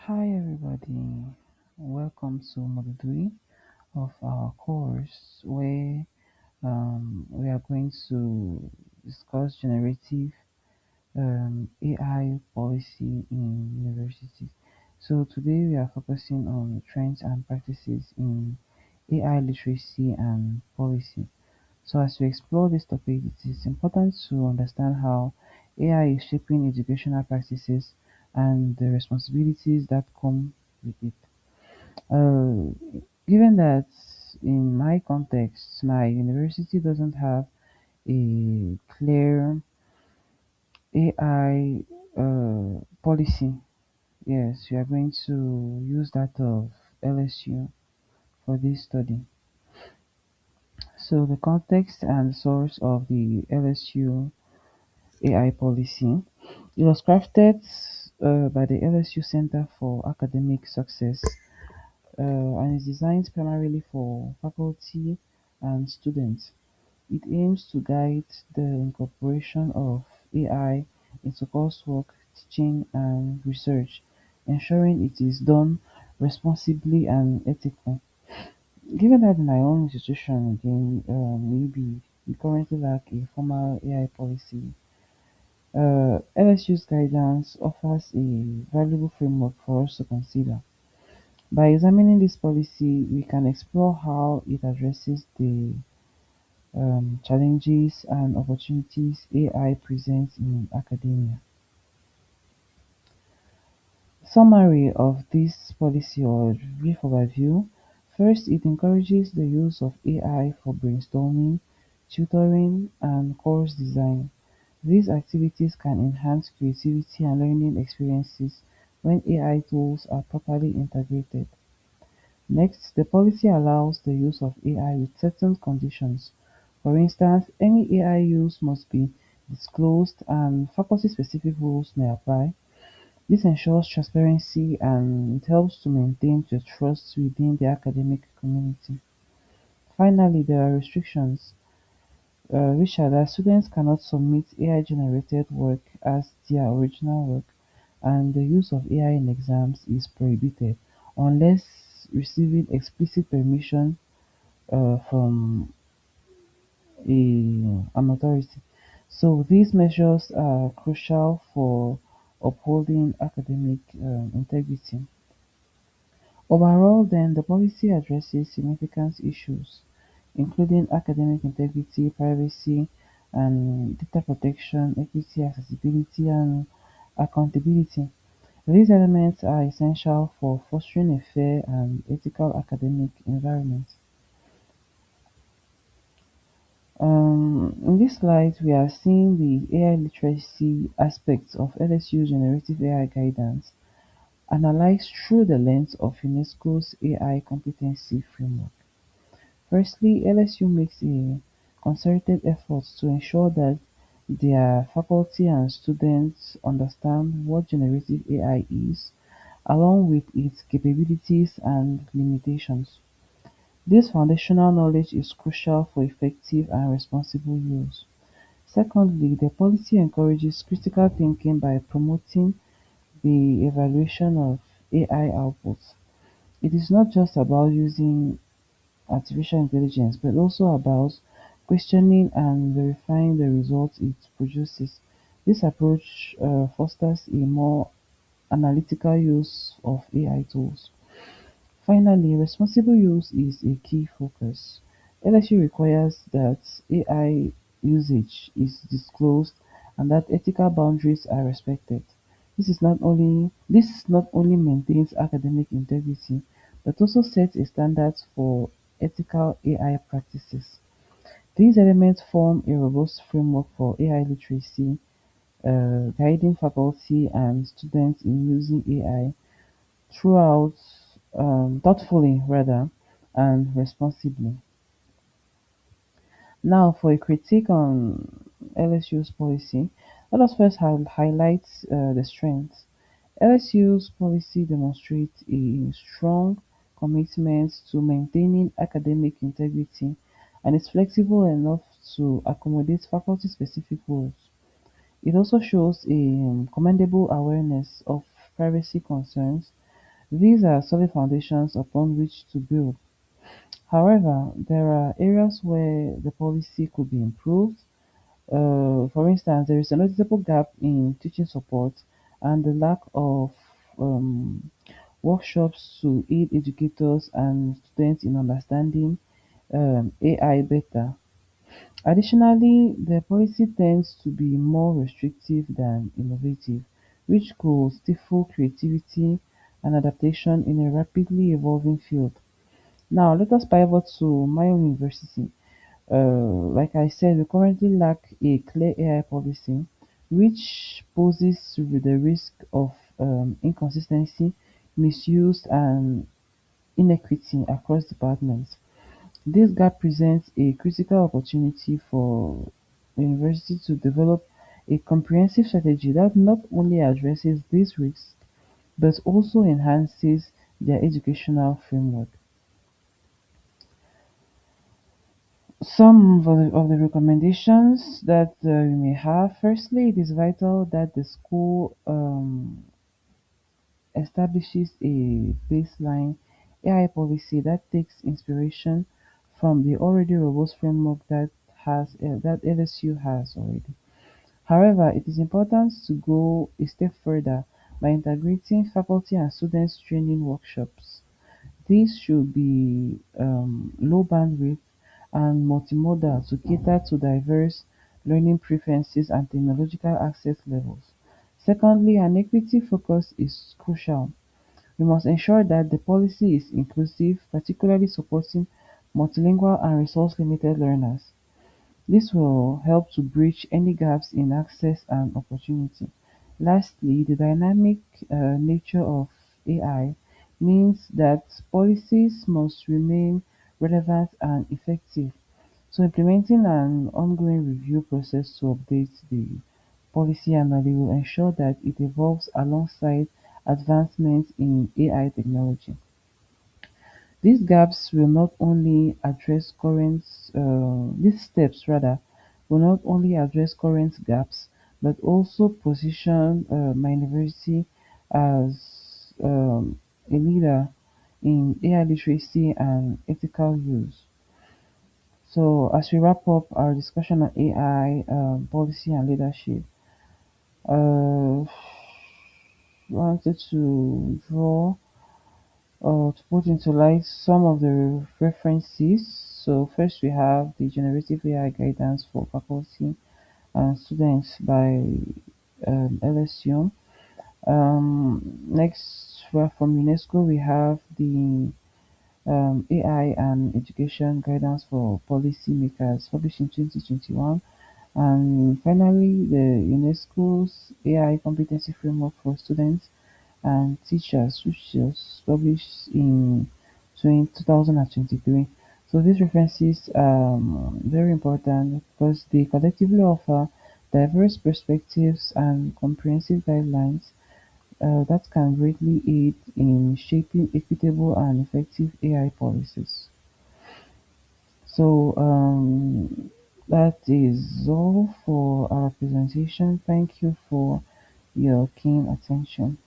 Hi everybody, welcome to Module 3 of our course where we are going to discuss generative AI policy in universities. So today we are focusing on trends and practices in AI literacy and policy. So as we explore this topic, it is important to understand how AI is shaping educational practices and the responsibilities that come with it. Uh, Given that in my context, my university doesn't have a clear AI policy. Yes, we are going to use that of LSU for this study. So the context and source of the LSU AI policy. It was crafted by the LSU Center for Academic Success and is designed primarily for faculty and students. It aims to guide the incorporation of AI into coursework, teaching, and research, ensuring it is done responsibly and ethically. Given that in my own institution, again, maybe we currently lack a formal AI policy. LSU's guidance offers a valuable framework for us to consider. By examining this policy, we can explore how it addresses the challenges and opportunities AI presents in academia. Summary of this policy or brief overview. First, it encourages the use of AI for brainstorming, tutoring, and course design. These activities can enhance creativity and learning experiences when AI tools are properly integrated. Next, the policy allows the use of AI with certain conditions. For instance, any AI use must be disclosed and faculty-specific rules may apply. This ensures transparency and it helps to maintain the trust within the academic community. Finally, there are restrictions, which are that students cannot submit AI-generated work as their original work, and the use of AI in exams is prohibited unless receiving explicit permission from an authority. So these measures are crucial for upholding academic integrity. Overall, then, the policy addresses significant issues, including academic integrity, privacy, and data protection, equity, accessibility, and accountability. These elements are essential for fostering a fair and ethical academic environment. In this slide, we are seeing the AI literacy aspects of LSU generative AI guidance analyzed through the lens of UNESCO's AI competency framework. Firstly, LSU makes a concerted effort to ensure that their faculty and students understand what generative AI is, along with its capabilities and limitations. This foundational knowledge is crucial for effective and responsible use. Secondly, the policy encourages critical thinking by promoting the evaluation of AI outputs. It is not just about using artificial intelligence, but also about questioning and verifying the results it produces. This approach fosters a more analytical use of AI tools. Finally, responsible use is a key focus. LSU requires that AI usage is disclosed and that ethical boundaries are respected. This not only maintains academic integrity, but also sets a standard for ethical AI practices. These elements form a robust framework for AI literacy, guiding faculty and students in using AI throughout thoughtfully rather and responsibly. Now, for a critique on LSU's policy, let us first highlight the strengths. LSU's policy demonstrates a strong commitment to maintaining academic integrity and is flexible enough to accommodate faculty-specific rules. It also shows a commendable awareness of privacy concerns, These are solid foundations upon which to build. However, there are areas where the policy could be improved. For instance, there is a noticeable gap in teaching support and the lack of um, workshops to aid educators and students in understanding AI better. Additionally, the policy tends to be more restrictive than innovative, which could stifle creativity and adaptation in a rapidly evolving field. Now, let us pivot to my own university. Like I said, we currently lack a clear AI policy, which poses the risk of inconsistency, misuse, and inequity across departments. This gap presents a critical opportunity for the university to develop a comprehensive strategy that not only addresses these risks but also enhances their educational framework. Some of the recommendations that we may have: firstly, it is vital that the school establishes a baseline AI policy that takes inspiration from the already robust framework that LSU has already. However, it is important to go a step further by integrating faculty and students training workshops. These should be low bandwidth and multimodal to cater to diverse learning preferences and technological access levels. Secondly, an equity focus is crucial. We must ensure that the policy is inclusive, particularly supporting multilingual and resource-limited learners. This will help to bridge any gaps in access and opportunity. Lastly, the dynamic nature of AI means that policies must remain relevant and effective. So, implementing an ongoing review process to update the policy annually will ensure that it evolves alongside advancements in AI technology. These gaps will not only address current, these steps rather, will not only address current gaps, but also position my university as a leader in AI literacy and ethical use. So, as we wrap up our discussion on AI policy and leadership, uh, wanted to draw to put into light some of the references. So first we have the Generative AI Guidance for Faculty and Students by LSU. Next, from UNESCO, we have the AI and Education Guidance for Policymakers, published in 2021. And finally, the UNESCO's AI Competency Framework for Students and Teachers, which was published in 2023. So these references are very important because they collectively offer diverse perspectives and comprehensive guidelines that can greatly aid in shaping equitable and effective AI policies. So that is all for our presentation. Thank you for your keen attention.